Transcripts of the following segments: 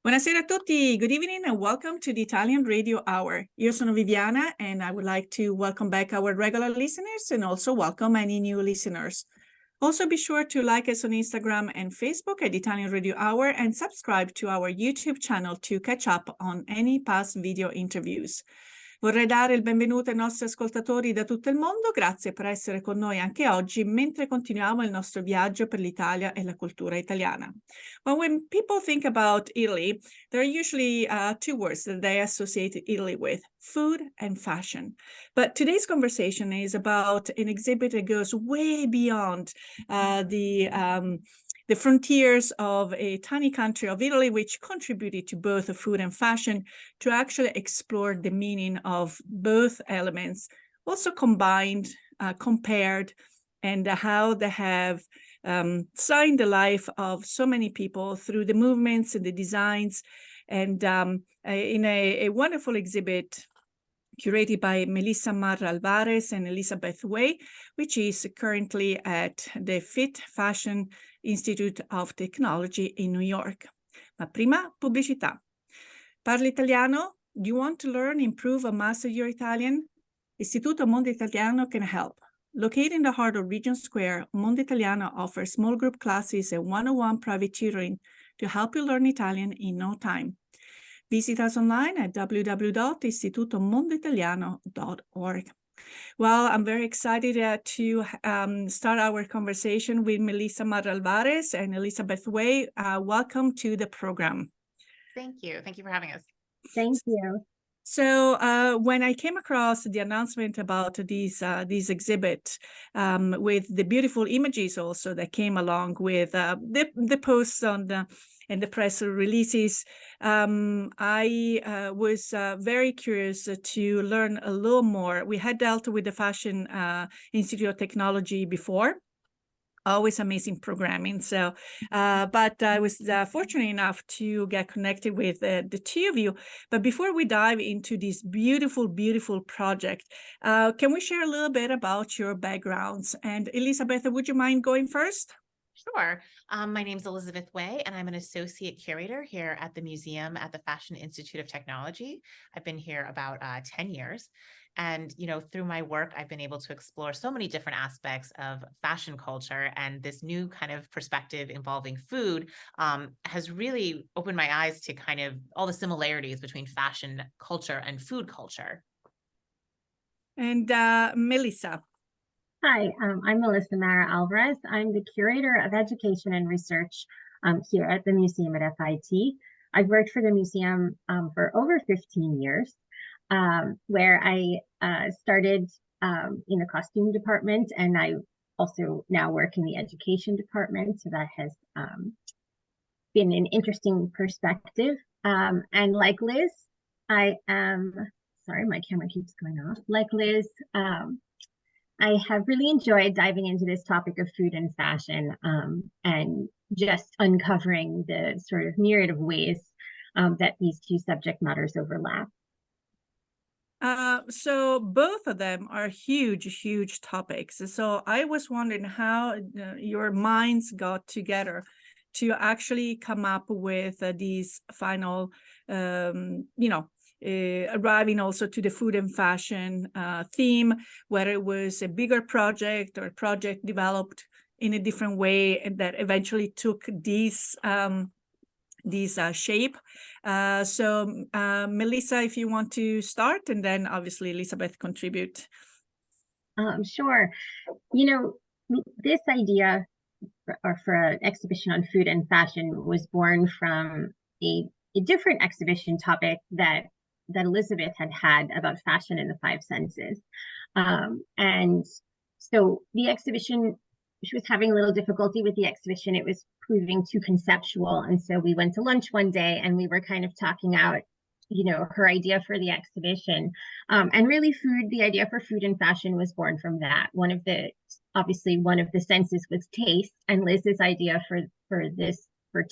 Buonasera a tutti. Good evening and welcome to the Italian Radio Hour. Io sono Viviana and I would like to welcome back our regular listeners and also welcome any new listeners. Also be sure to like us on Instagram and Facebook at Italian Radio Hour and subscribe to our YouTube channel to catch up on any past video interviews. Vorrei dare il benvenuto ai nostri ascoltatori da tutto il mondo. Grazie per essere con noi anche oggi mentre continuiamo il nostro viaggio per l'Italia e la cultura italiana. Well, when people think about Italy, there are usually two words that they associate Italy with: food and fashion. But today's conversation is about an exhibit that goes way beyond the frontiers of a tiny country of Italy, which contributed to both food and fashion, to actually explore the meaning of both elements, also combined, compared, and how they have signed the life of so many people through the movements and the designs, and in a wonderful exhibit curated by Melissa Marra-Alvarez and Elizabeth Way, which is currently at the Fit Fashion Institute of Technology in New York. Ma prima, pubblicità. Parli italiano? Do you want to learn, improve, or master your Italian? Istituto Mondo Italiano can help. Located in the heart of Regent Square, Mondo Italiano offers small group classes and one-on-one private tutoring to help you learn Italian in no time. Visit us online at www.istitutomondoitaliano.org. Well, I'm very excited to start our conversation with Melissa Marra-Alvarez and Elizabeth Way. Welcome to the program. Thank you. Thank you for having us. Thank you. So when I came across the announcement about this exhibit with the beautiful images also that came along with the posts on and the press releases, I was very curious to learn a little more. We had dealt with the Fashion Institute of Technology before. Always amazing programming. So, but I was fortunate enough to get connected with the two of you. But before we dive into this beautiful, beautiful project, can we share a little bit about your backgrounds? And Elizabeth, would you mind going first? Sure. My name is Elizabeth Way, and I'm an associate curator here at the museum at the Fashion Institute of Technology. I've been here about 10 years. And, through my work, I've been able to explore so many different aspects of fashion culture. And this new kind of perspective involving food has really opened my eyes to kind of all the similarities between fashion culture and food culture. And Melissa. Hi, I'm Melissa Marra-Alvarez. I'm the Curator of Education and Research here at the museum at FIT. I've worked for the museum for over 15 years, where I started in the costume department, and I also now work in the education department. So that has been an interesting perspective. And like Liz, I am, sorry, my camera keeps going off. Like Liz, I have really enjoyed diving into this topic of food and fashion and just uncovering the sort of myriad of ways that these two subject matters overlap. So both of them are huge, huge topics. So I was wondering how your minds got together to actually come up with these final, arriving also to the food and fashion theme, whether it was a bigger project or a project developed in a different way and that eventually took this shape. So Melissa, if you want to start, and then obviously Elizabeth contribute. Sure. This idea for an exhibition on food and fashion was born from a different exhibition topic that Elizabeth had about fashion in the five senses. And so the exhibition, she was having a little difficulty with the exhibition. It was proving too conceptual. And so we went to lunch one day and we were kind of talking out, her idea for the exhibition. And really the idea for food and fashion was born from that. Obviously one of the senses was taste, and Liz's idea for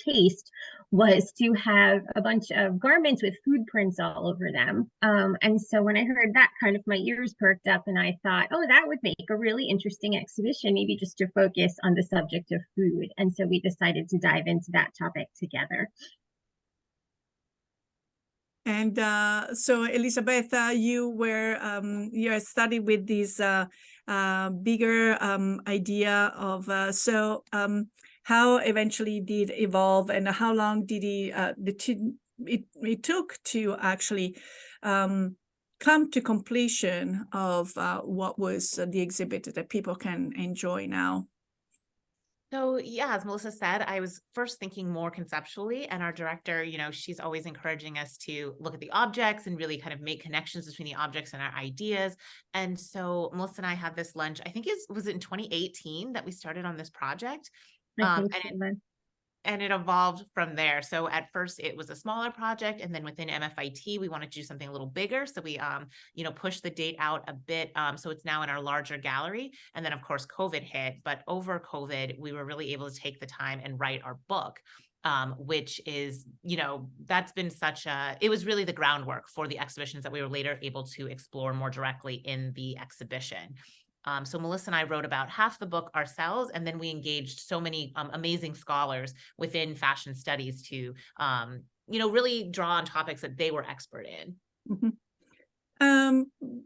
taste was to have a bunch of garments with food prints all over them. And so when I heard that, kind of my ears perked up and I thought, oh, that would make a really interesting exhibition, maybe just to focus on the subject of food. And so we decided to dive into that topic together. And so, Elizabeth, you are studying with this bigger idea of how eventually did evolve, and how long did it took to actually come to completion of what was the exhibit that people can enjoy now? So yeah, as Melissa said, I was first thinking more conceptually, and our director, she's always encouraging us to look at the objects and really kind of make connections between the objects and our ideas. And so Melissa and I had this lunch, I think it was in 2018 that we started on this project. I think so. And it evolved from there. So at first it was a smaller project, and then within MFIT, we wanted to do something a little bigger. So we, pushed the date out a bit. So it's now in our larger gallery. And then of course, COVID hit, but over COVID, we were really able to take the time and write our book, which is, that's been it was really the groundwork for the exhibitions that we were later able to explore more directly in the exhibition. So Melissa and I wrote about half the book ourselves, and then we engaged so many amazing scholars within fashion studies to, really draw on topics that they were expert in. Mm-hmm.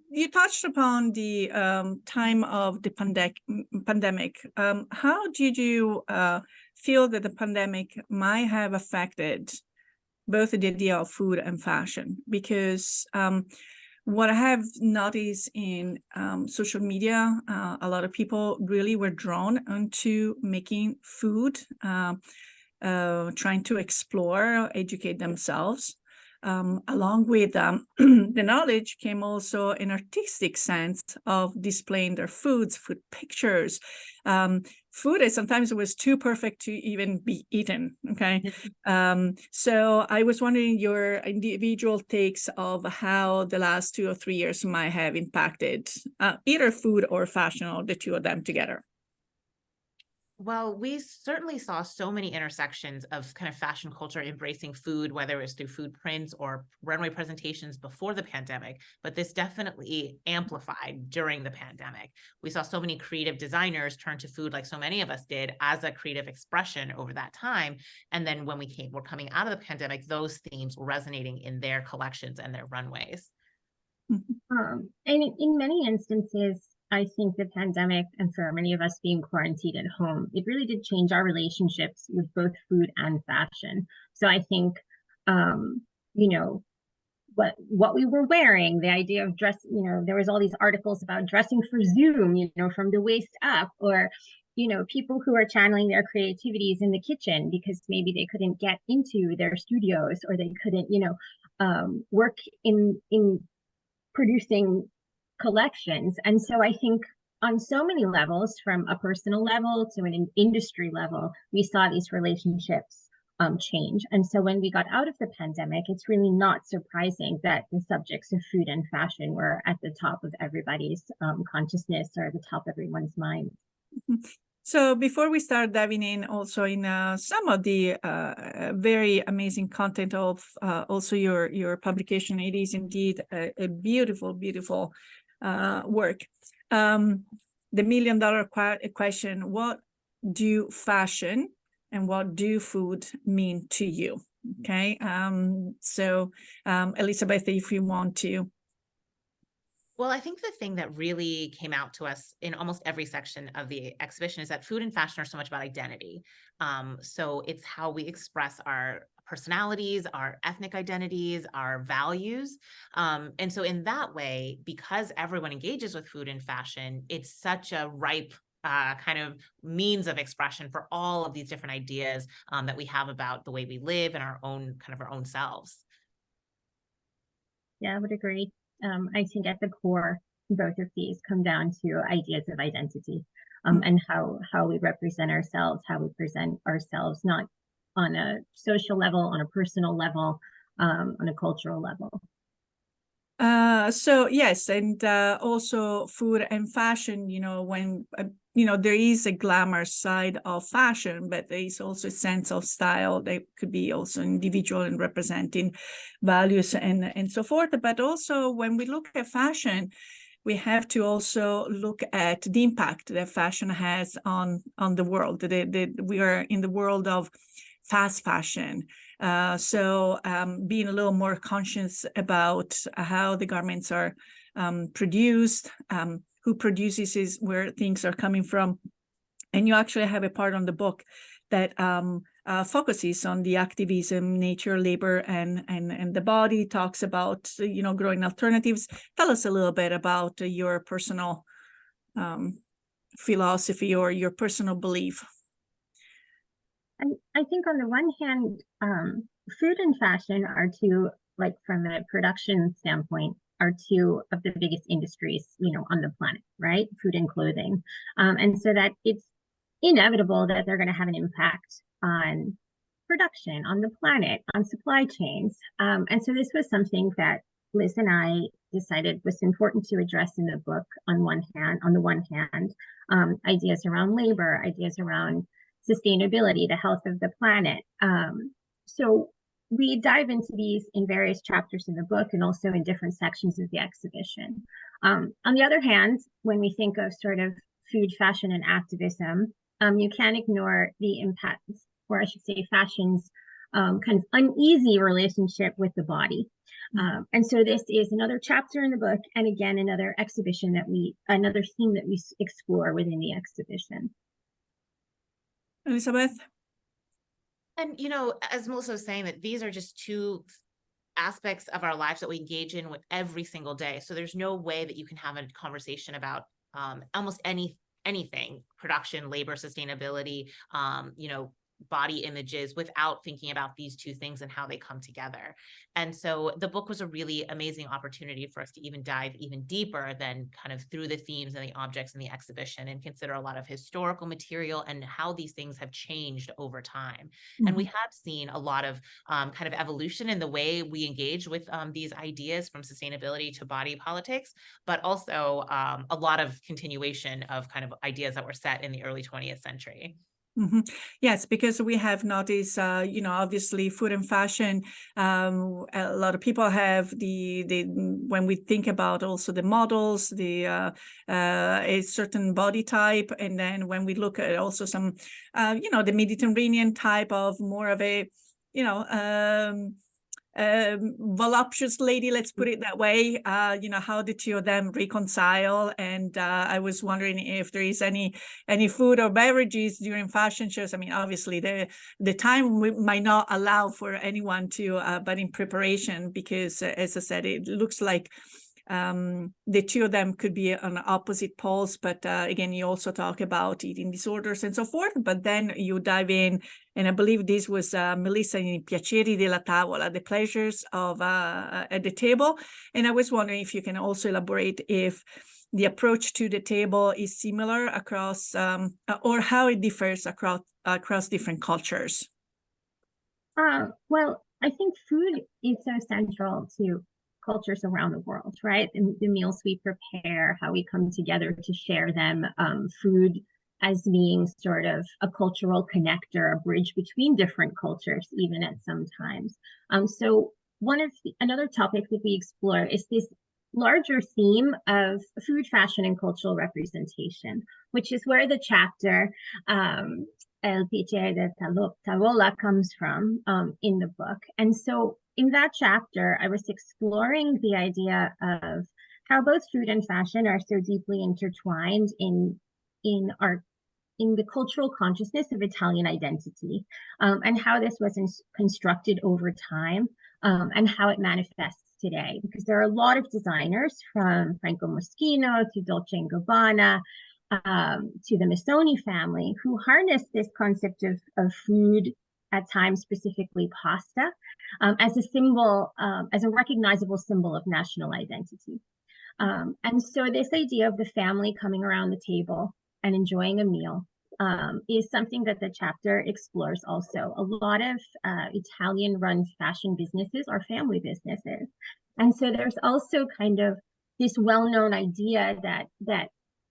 You touched upon the time of the pandemic. How did you feel that the pandemic might have affected both the idea of food and fashion? Because what I have noticed in social media, a lot of people really were drawn into making food, trying to explore, educate themselves. Along with the knowledge came also an artistic sense of displaying their food pictures. Food is sometimes was too perfect to even be eaten. Okay. So I was wondering your individual takes of how the last 2 or 3 years might have impacted either food or fashion, or the two of them together. Well, we certainly saw so many intersections of kind of fashion culture embracing food, whether it's through food prints or runway presentations before the pandemic, but this definitely amplified during the pandemic. We saw so many creative designers turn to food, like so many of us did, as a creative expression over that time. And then when we're coming out of the pandemic, those themes were resonating in their collections and their runways. And in many instances, I think the pandemic, and for many of us being quarantined at home, it really did change our relationships with both food and fashion. So I think, what we were wearing, the idea of dress, there was all these articles about dressing for Zoom, from the waist up, or, people who are channeling their creativities in the kitchen because maybe they couldn't get into their studios, or they couldn't, work in producing collections. And so I think on so many levels, from a personal level to an industry level, we saw these relationships change. And so when we got out of the pandemic, it's really not surprising that the subjects of food and fashion were at the top of everybody's consciousness, or at the top of everyone's mind. So before we start diving in also in some of the very amazing content of also your publication, it is indeed a beautiful, beautiful work. The $1 million question: what do fashion and what do food mean to you? Okay, so Elizabeth, if you want to. Well, I think the thing that really came out to us in almost every section of the exhibition is that food and fashion are so much about identity. So it's how we express our personalities, our ethnic identities, our values. And so in that way, because everyone engages with food and fashion, it's such a ripe kind of means of expression for all of these different ideas that we have about the way we live and our own selves. Yeah, I would agree. I think at the core, both of these come down to ideas of identity, and how we represent ourselves, how we present ourselves, not on a social level, on a personal level, on a cultural level. So yes, and also food and fashion, when there is a glamour side of fashion, but there is also a sense of style that could be also individual and representing values and so forth. But also when we look at fashion, we have to also look at the impact that fashion has on the world. We are in the world of fast fashion. So being a little more conscious about how the garments are produced, who produces is where things are coming from. And you actually have a part on the book that focuses on the activism, nature, labor, and the body, talks about, growing alternatives. Tell us a little bit about your personal philosophy or your personal belief. I think on the one hand, food and fashion are two, like from a production standpoint, are two of the biggest industries, on the planet, right? Food and clothing. And so that it's inevitable that they're going to have an impact on production, on the planet, on supply chains. And so this was something that Liz and I decided was important to address in the book. On the one hand, ideas around labor, ideas around sustainability, the health of the planet. So we dive into these in various chapters in the book and also in different sections of the exhibition. On the other hand, when we think of sort of food, fashion, and activism, you can't ignore the impact, or I should say fashion's kind of uneasy relationship with the body. And so this is another chapter in the book, and again, another theme that we explore within the exhibition. Elizabeth? And, as Melissa was saying, that these are just two aspects of our lives that we engage in with every single day. So there's no way that you can have a conversation about almost anything, production, labor, sustainability, body images, without thinking about these two things and how they come together. And so the book was a really amazing opportunity for us to even dive even deeper than kind of through the themes and the objects in the exhibition, and consider a lot of historical material and how these things have changed over time. And we have seen a lot of kind of evolution in the way we engage with these ideas, from sustainability to body politics, but also a lot of continuation of kind of ideas that were set in the early 20th century. Yes, because we have noticed, obviously food and fashion, a lot of people have when we think about also the models, a certain body type. And then when we look at also some, the Mediterranean type of more of a, voluptuous lady, let's put it that way, how the two of them reconcile. And I was wondering if there is any food or beverages during fashion shows. I mean, obviously the time might not allow for anyone to, but in preparation, because as I said, it looks like the two of them could be on opposite poles, but again, you also talk about eating disorders and so forth, but then you dive in, and I believe this was Melissa in Piaceri della Tavola, the pleasures of at the table. And I was wondering if you can also elaborate if the approach to the table is similar across, or how it differs across different cultures. Well, I think food is so central to cultures around the world, right? And the meals we prepare, how we come together to share them, food as being sort of a cultural connector, a bridge between different cultures, even at some times. So another topic that we explore is this larger theme of food, fashion, and cultural representation, which is where the chapter El Piacere della Tavola comes from in the book. And so in that chapter, I was exploring the idea of how both food and fashion are so deeply intertwined in the cultural consciousness of Italian identity, and how this was constructed over time, and how it manifests today. Because there are a lot of designers, from Franco Moschino to Dolce & Gabbana, to the Missoni family, who harness this concept of food, at times specifically pasta, as a symbol, as a recognizable symbol of national identity. And so this idea of the family coming around the table and enjoying a meal is something that the chapter explores also. A lot of Italian-run fashion businesses are family businesses. And so there's also kind of this well-known idea that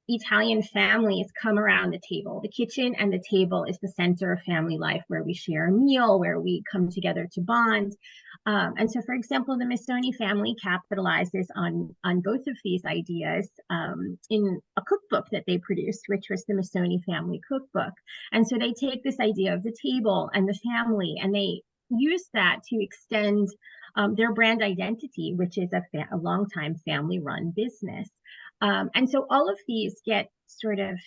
Italian families come around the table. The kitchen and the table is the center of family life, where we share a meal, where we come together to bond. And so, for example, the Missoni family capitalizes on both of these ideas in a cookbook that they produced, which was the Missoni family cookbook. And so they take this idea of the table and the family, and they use that to extend their brand identity, which is a long-time family-run business. And so all of these get sort of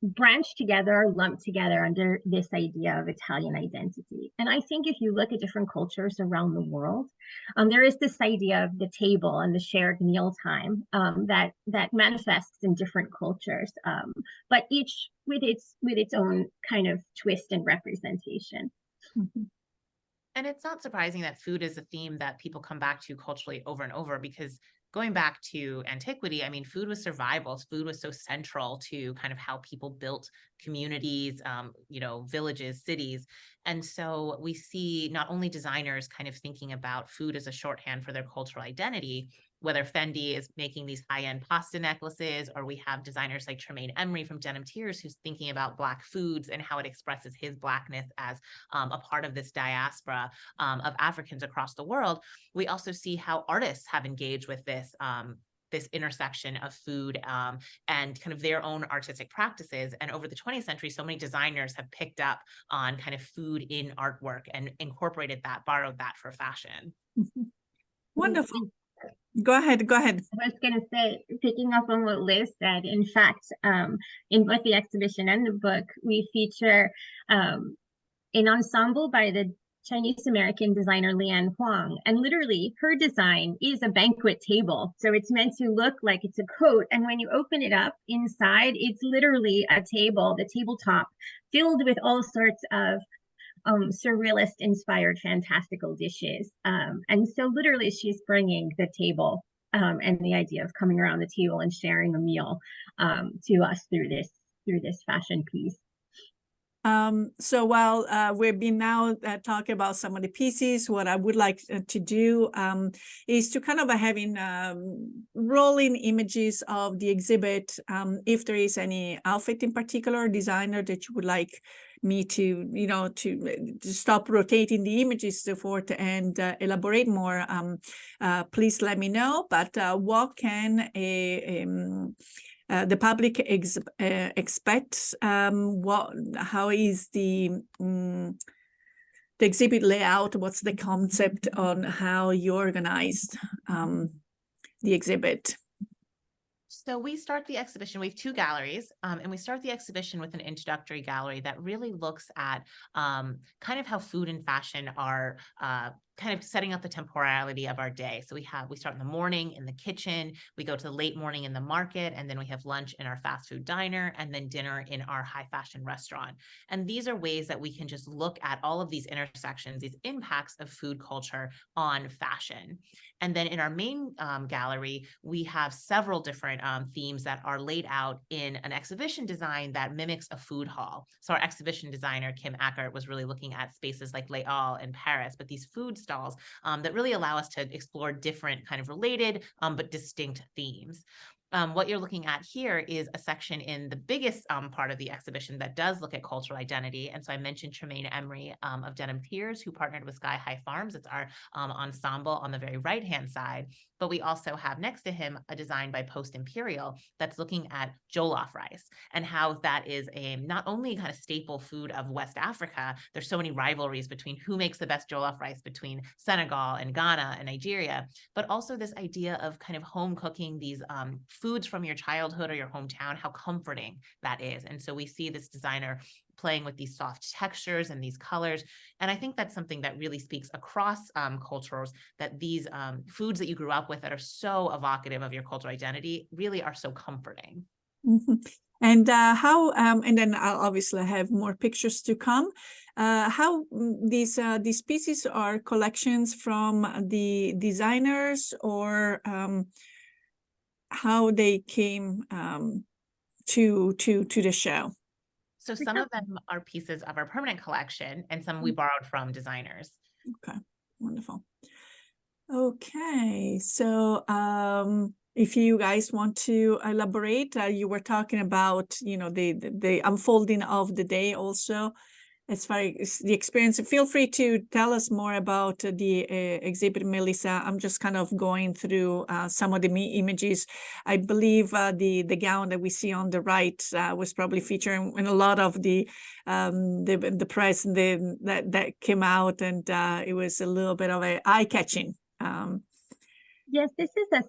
branched together, lumped together under this idea of Italian identity. And I think if you look at different cultures around the world, there is this idea of the table and the shared mealtime that manifests in different cultures, but each with its own kind of twist and representation. Mm-hmm. And it's not surprising that food is a theme that people come back to culturally over and over, because going back to antiquity, I mean, food was survival. Food was so central to kind of how people built communities, villages, cities. And so we see not only designers kind of thinking about food as a shorthand for their cultural identity, whether Fendi is making these high-end pasta necklaces, or we have designers like Tremaine Emery from Denim Tears, who's thinking about Black foods and how it expresses his Blackness as a part of this diaspora of Africans across the world. We also see how artists have engaged with this intersection of food and kind of their own artistic practices. And over the 20th century, so many designers have picked up on kind of food in artwork and incorporated that, borrowed that for fashion. Mm-hmm. Wonderful. Go ahead. I was going to say, picking up on what Liz said, in fact, in both the exhibition and the book, we feature an ensemble by the Chinese-American designer Lian Huang. And literally, her design is a banquet table. So it's meant to look like it's a coat. And when you open it up inside, it's literally a table, the tabletop, filled with all sorts of surrealist inspired fantastical dishes. And so literally she's bringing the table and the idea of coming around the table and sharing a meal to us through this fashion piece. So while we've been now talking about some of the pieces, what I would like to do is to kind of having rolling images of the exhibit. If there is any outfit in particular, designer that you would like me to, to stop rotating the images so forth and elaborate more, please let me know. But what can the public expects? How is the exhibit layout? What's the concept on how you organized the exhibit? So we start the exhibition, we have two galleries, and we start the exhibition with an introductory gallery that really looks at kind of how food and fashion are kind of setting up the temporality of our day. So we start in the morning in the kitchen, we go to the late morning in the market, and then we have lunch in our fast food diner, and then dinner in our high fashion restaurant. And these are ways that we can just look at all of these intersections, these impacts of food culture on fashion. And then in our main gallery, we have several different themes that are laid out in an exhibition design that mimics a food hall. So our exhibition designer, Kim Ackert, was really looking at spaces like Les Halles in Paris, but these food stalls that really allow us to explore different kind of related but distinct themes. What you're looking at here is a section in the biggest part of the exhibition that does look at cultural identity. And so I mentioned Tremaine Emery of Denim Tears, who partnered with Sky High Farms. It's our ensemble on the very right-hand side. But we also have next to him a design by Post Imperial that's looking at jollof rice and how that is a not only kind of staple food of West Africa. There's so many rivalries between who makes the best jollof rice between Senegal and Ghana and Nigeria, but also this idea of kind of home cooking these foods from your childhood or your hometown, how comforting that is. And so we see this designer playing with these soft textures and these colors. And I think that's something that really speaks across cultures, that these foods that you grew up with that are so evocative of your cultural identity really are so comforting. Mm-hmm. And how, and then I'll obviously have more pictures to come. How these pieces are collections from the designers, or how they came to the show? So some of them are pieces of our permanent collection, and some we borrowed from designers. Okay, wonderful. Okay, so if you guys want to elaborate, you were talking about, you know, the unfolding of the day also. As far as the experience, feel free to tell us more about the exhibit, Melissa. I'm just kind of going through some of the images. I believe the gown that we see on the right was probably featured in a lot of the press that came out, and it was a little bit of a eye-catching. Yes, this is the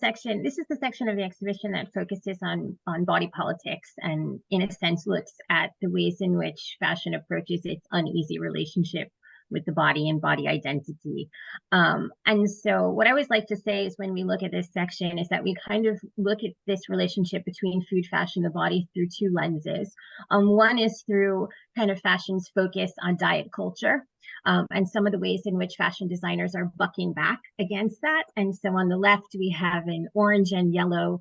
section of the exhibition that focuses on body politics and, in a sense, looks at the ways in which fashion approaches its uneasy relationship with the body and body identity. And so what I always like to say is when we look at this section is that we kind of look at this relationship between food, fashion, the body through two lenses. One is through kind of fashion's focus on diet culture. And some of the ways in which fashion designers are bucking back against that. And so on the left, we have an orange and yellow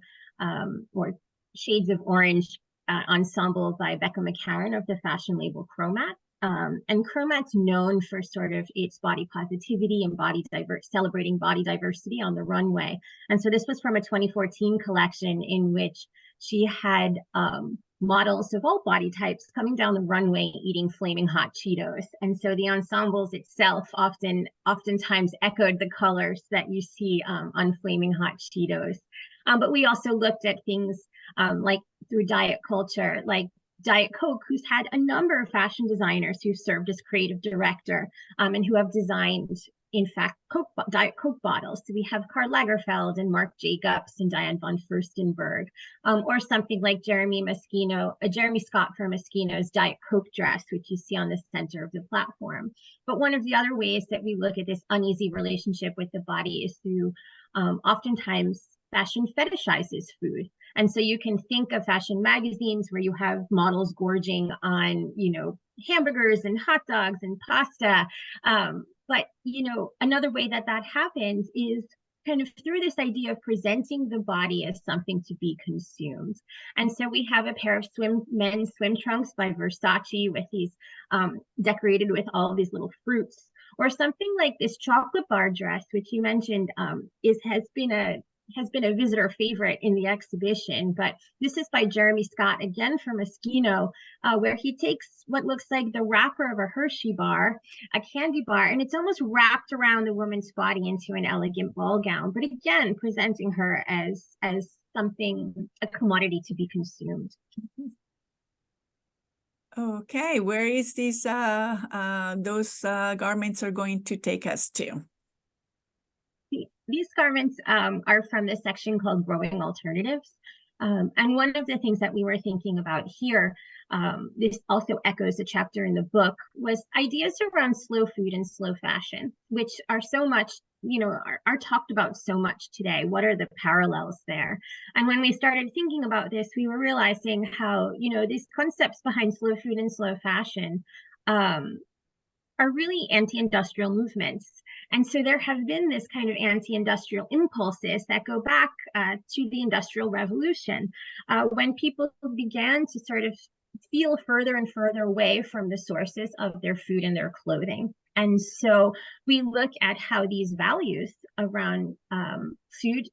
or shades of orange ensemble by Becca McCarran of the fashion label Chromat. And Chromat's known for sort of its body positivity and celebrating body diversity on the runway. And so this was from a 2014 collection in which she had models of all body types coming down the runway eating flaming hot Cheetos. And so the ensembles itself oftentimes echoed the colors that you see on flaming hot Cheetos. But we also looked at things like through diet culture, like Diet Coke, who's had a number of fashion designers who served as creative director and who have designed, in fact, Diet Coke bottles. So we have Karl Lagerfeld and Marc Jacobs and Diane von Furstenberg, or something like Jeremy Scott for Moschino's Diet Coke dress, which you see on the center of the platform. But one of the other ways that we look at this uneasy relationship with the body is through oftentimes fashion fetishizes food. And so you can think of fashion magazines where you have models gorging on, you know, hamburgers and hot dogs and pasta. But, you know, another way that happens is kind of through this idea of presenting the body as something to be consumed. And so we have a pair of men's swim trunks by Versace with these decorated with all of these little fruits, or something like this chocolate bar dress, which you mentioned has been a visitor favorite in the exhibition, but this is by Jeremy Scott, again from Moschino, where he takes what looks like the wrapper of a Hershey bar, a candy bar, and it's almost wrapped around the woman's body into an elegant ball gown, but again, presenting her as something, a commodity to be consumed. Okay, where is those garments are going to take us to? These garments are from this section called Growing Alternatives. And one of the things that we were thinking about here, this also echoes a chapter in the book, was ideas around slow food and slow fashion, which are so much, you know, are talked about so much today. What are the parallels there? And when we started thinking about this, we were realizing how, you know, these concepts behind slow food and slow fashion are really anti-industrial movements. And so there have been this kind of anti-industrial impulses that go back to the Industrial Revolution, when people began to sort of feel further and further away from the sources of their food and their clothing. And so we look at how these values around food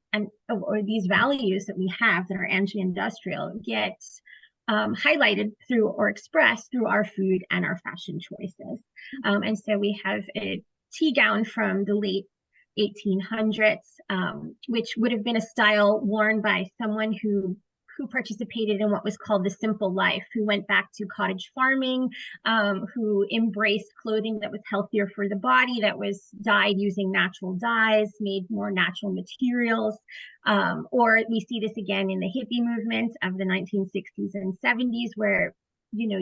or these values that we have that are anti-industrial get highlighted through or expressed through our food and our fashion choices. And so we have a tea gown from the late 1800s, which would have been a style worn by someone who participated in what was called the simple life, who went back to cottage farming, who embraced clothing that was healthier for the body, that was dyed using natural dyes, made more natural materials. Or we see this again in the hippie movement of the 1960s and 70s, where, you know,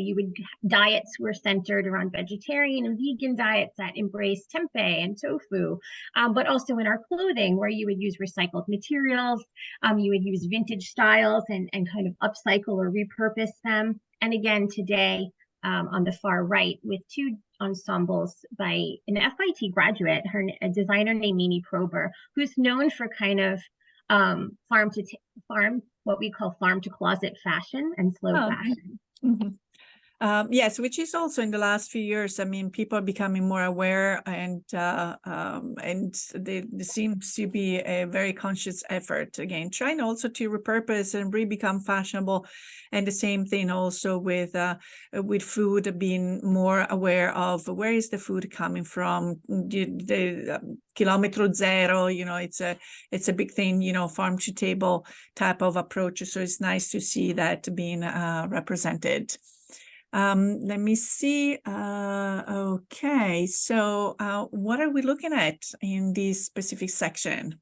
diets were centered around vegetarian and vegan diets that embraced tempeh and tofu, but also in our clothing, where you would use recycled materials, you would use vintage styles and kind of upcycle or repurpose them. And again, today, on the far right, with two ensembles by an FIT graduate, a designer named Mimi Prober, who's known for kind of what we call farm to closet fashion and slow fashion. Mm-hmm. Yes, which is also in the last few years. I mean, people are becoming more aware, and there seems to be a very conscious effort again, trying also to repurpose and become fashionable. And the same thing also with food, being more aware of where is the food coming from. The kilometro zero, it's a big thing, farm to table type of approach. So it's nice to see that being represented. Let me see. Okay, so what are we looking at in this specific section?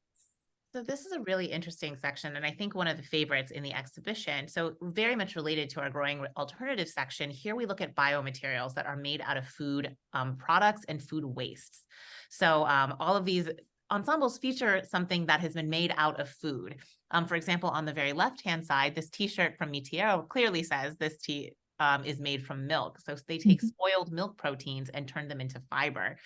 So this is a really interesting section, and I think one of the favorites in the exhibition. So very much related to our growing alternative section, here we look at biomaterials that are made out of food products and food wastes. So all of these ensembles feature something that has been made out of food. For example, on the very left-hand side, this t-shirt from Mitiero clearly says this is made from milk. So they take spoiled milk proteins and turn them into fiber.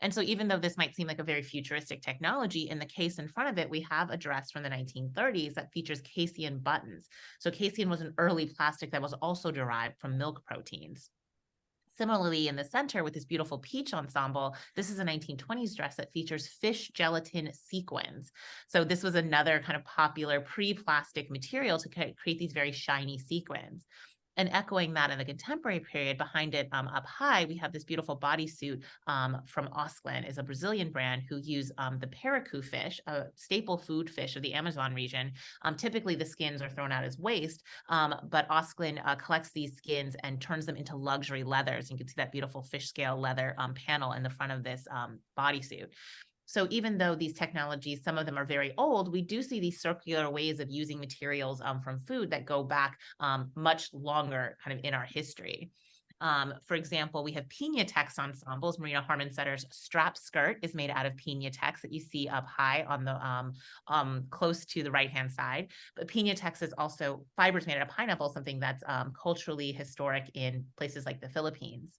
And so even though this might seem like a very futuristic technology, in the case in front of it, we have a dress from the 1930s that features casein buttons. So casein was an early plastic that was also derived from milk proteins. Similarly, in the center with this beautiful peach ensemble, this is a 1920s dress that features fish gelatin sequins. So this was another kind of popular pre-plastic material to create these very shiny sequins. And echoing that in the contemporary period, behind it up high, we have this beautiful bodysuit from Osklin, is a Brazilian brand who use the paracu fish, a staple food fish of the Amazon region. Typically, the skins are thrown out as waste, but Osklin collects these skins and turns them into luxury leathers. You can see that beautiful fish scale leather panel in the front of this bodysuit. So even though these technologies, some of them are very old, we do see these circular ways of using materials from food that go back much longer kind of in our history. For example, we have Piñatex ensembles. Marina Harmon-Setter's strap skirt is made out of Piñatex that you see up high on the close to the right-hand side. But Piñatex is also fibers made out of pineapple, something that's culturally historic in places like the Philippines.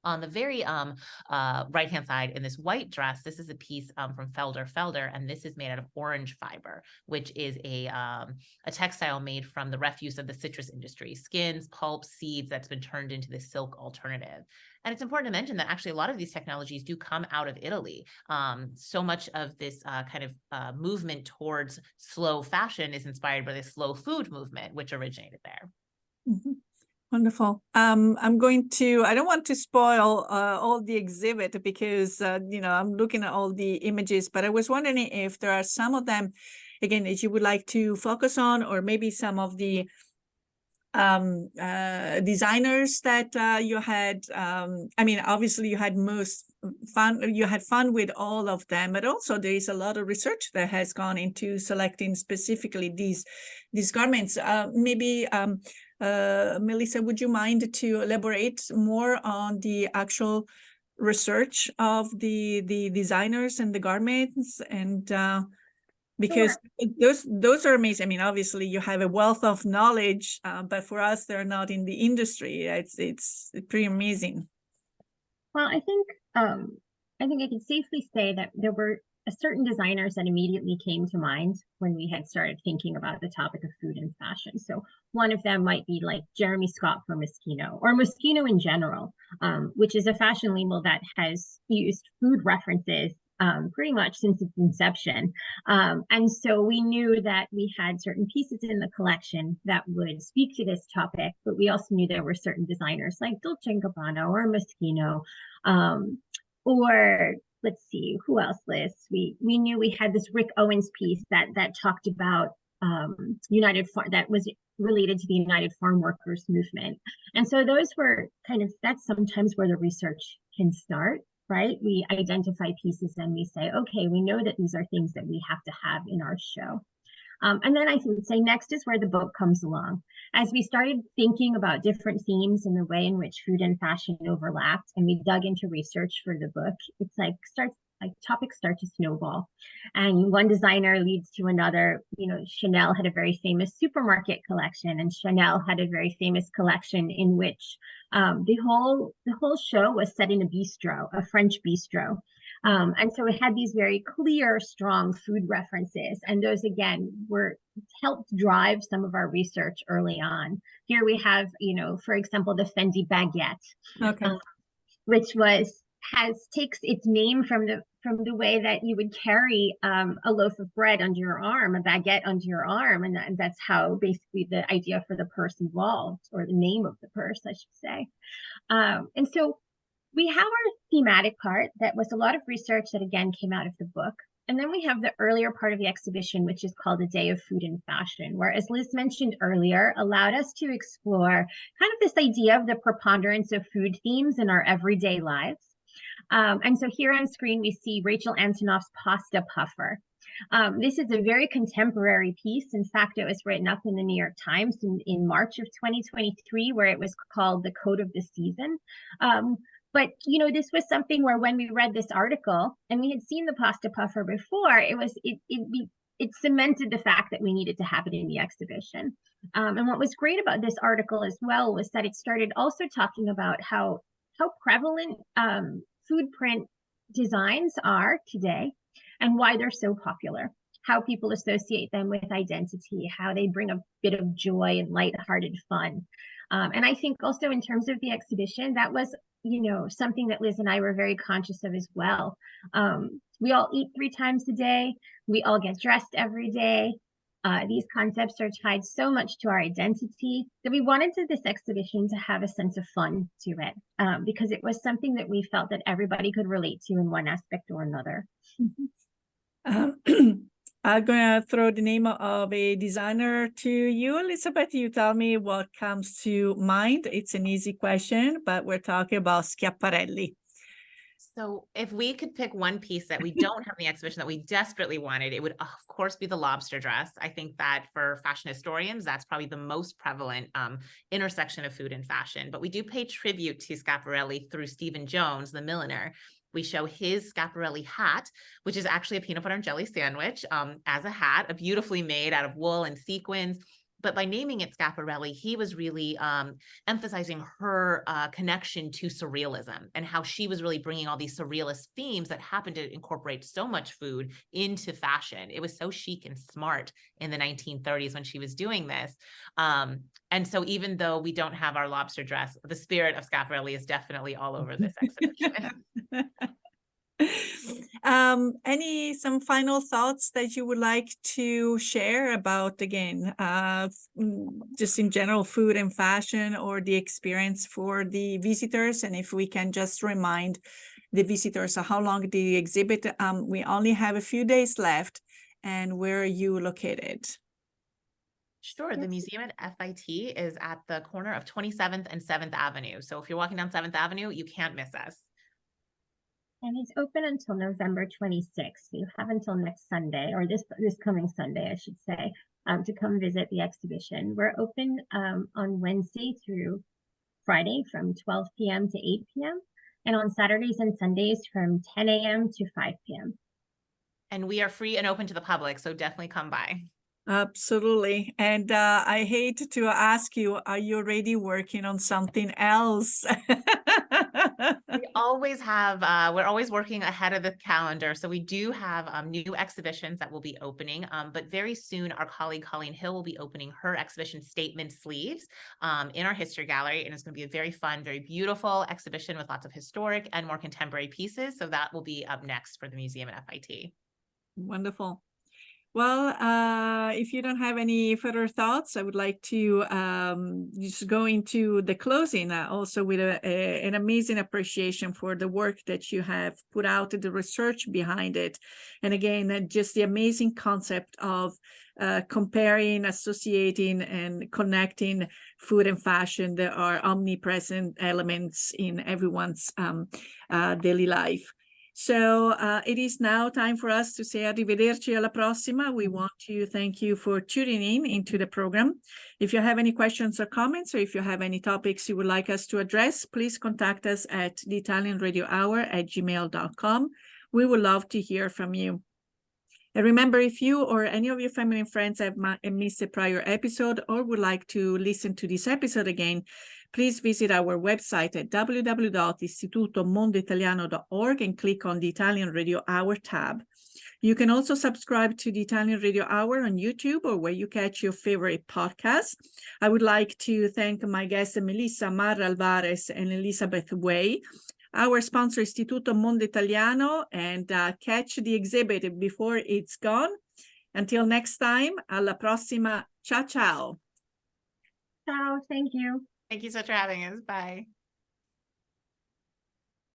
On the very right-hand side in this white dress, this is a piece from Felder, and this is made out of orange fiber, which is a textile made from the refuse of the citrus industry, skins, pulp, seeds that's been turned into this silk alternative. And it's important to mention that actually a lot of these technologies do come out of Italy. So much of this kind of movement towards slow fashion is inspired by the slow food movement, which originated there. Mm-hmm. Wonderful. I don't want to spoil all the exhibit because, I'm looking at all the images, but I was wondering if there are some of them, again, that you would like to focus on, or maybe some of the designers that you had. Obviously you had fun with all of them, but also there is a lot of research that has gone into selecting specifically these garments. Melissa, would you mind to elaborate more on the actual research of the designers and the garments? And because those are amazing. I mean, obviously you have a wealth of knowledge, but for us, they're not in the industry. It's pretty amazing. Well, I think I can safely say that there were certain designers that immediately came to mind when we had started thinking about the topic of food and fashion. So one of them might be like Jeremy Scott for Moschino, or Moschino in general, which is a fashion label that has used food references pretty much since its inception. And so we knew that we had certain pieces in the collection that would speak to this topic, but we also knew there were certain designers like Dolce & Gabbana or Moschino, or let's see, who else, Liz? We knew we had this Rick Owens piece that talked about that was related to the United Farm Workers movement. And so those were that's sometimes where the research can start, right? We identify pieces and we say, okay, we know that these are things that we have to have in our show. And then I would say next is where the book comes along. As we started thinking about different themes and the way in which food and fashion overlapped, and we dug into research for the book, it's like topics start to snowball, and one designer leads to another. Chanel had a very famous supermarket collection, and Chanel had a very famous collection in which the whole show was set in a bistro, a French bistro. And so it had these very clear, strong food references. And those, again, helped drive some of our research early on. Here we have, for example, the Fendi baguette, Okay. which takes its name from the way that you would carry a loaf of bread under your arm, a baguette under your arm, and that's how basically the idea for the purse evolved, or the name of the purse, I should say. And so we have our thematic part that was a lot of research that again came out of the book. And then we have the earlier part of the exhibition, which is called the Day of Food and Fashion, where, as Liz mentioned earlier, allowed us to explore kind of this idea of the preponderance of food themes in our everyday lives. And so here on screen, we see Rachel Antonoff's Pasta Puffer. This is a very contemporary piece. In fact, it was written up in the New York Times in March of 2023, where it was called The Code of the Season. But, this was something where when we read this article and we had seen the pasta puffer before, it cemented the fact that we needed to have it in the exhibition. And what was great about this article as well was that it started also talking about how prevalent food print designs are today and why they're so popular, how people associate them with identity, how they bring a bit of joy and lighthearted fun. And I think also in terms of the exhibition, that was something that Liz and I were very conscious of as well. We all eat 3 times a day. We all get dressed every day. These concepts are tied so much to our identity that we wanted this exhibition to have a sense of fun to it, because it was something that we felt that everybody could relate to in one aspect or another. I'm going to throw the name of a designer to you, Elizabeth. You tell me what comes to mind. It's an easy question, but we're talking about Schiaparelli. So if we could pick one piece that we don't have in the exhibition that we desperately wanted, it would, of course, be the lobster dress. I think that for fashion historians, that's probably the most prevalent intersection of food and fashion. But we do pay tribute to Schiaparelli through Stephen Jones, the milliner. We show his Schiaparelli hat, which is actually a peanut butter and jelly sandwich as a hat, beautifully made out of wool and sequins. But by naming it Schiaparelli, he was really emphasizing her connection to surrealism and how she was really bringing all these surrealist themes that happened to incorporate so much food into fashion. It was so chic and smart in the 1930s when she was doing this. And so even though we don't have our lobster dress, the spirit of Schiaparelli is definitely all over this exhibition. Some final thoughts that you would like to share about, again, just in general, food and fashion, or the experience for the visitors? And if we can just remind the visitors how long the exhibit, we only have a few days left, and where are you located? Sure. The museum at FIT is at the corner of 27th and 7th Avenue. So if you're walking down 7th Avenue, you can't miss us. And it's open until November 26th. So you have until next Sunday, or this coming Sunday, I should say, to come visit the exhibition. We're open on Wednesday through Friday from 12 p.m. to 8 p.m. and on Saturdays and Sundays from 10 a.m. to 5 p.m. And we are free and open to the public, so definitely come by. Absolutely. And I hate to ask you, are you already working on something else? We always have, we're always working ahead of the calendar. So we do have new exhibitions that will be opening, but very soon our colleague Colleen Hill will be opening her exhibition Statement Sleeves in our history gallery. And it's going to be a very fun, very beautiful exhibition with lots of historic and more contemporary pieces. So that will be up next for the museum at FIT. Wonderful. Well, if you don't have any further thoughts, I would like to just go into the closing also with an amazing appreciation for the work that you have put out, the research behind it. And again, just the amazing concept of comparing, associating, and connecting food and fashion that are omnipresent elements in everyone's daily life. So it is now time for us to say arrivederci alla prossima. We want to thank you for tuning into the program. If you have any questions or comments, or if you have any topics you would like us to address, please contact us at theitalianradiohour@gmail.com. We would love to hear from you. And remember, if you or any of your family and friends have missed a prior episode or would like to listen to this episode again, please visit our website at www.istitutomondoitaliano.org and click on the Italian Radio Hour tab. You can also subscribe to the Italian Radio Hour on YouTube or where you catch your favorite podcasts. I would like to thank my guests, Melissa Marra-Alvarez and Elizabeth Way. Our sponsor, Istituto Mondo Italiano, and catch the exhibit before it's gone. Until next time, alla prossima. Ciao, ciao. Ciao, thank you. Thank you so much for having us. Bye.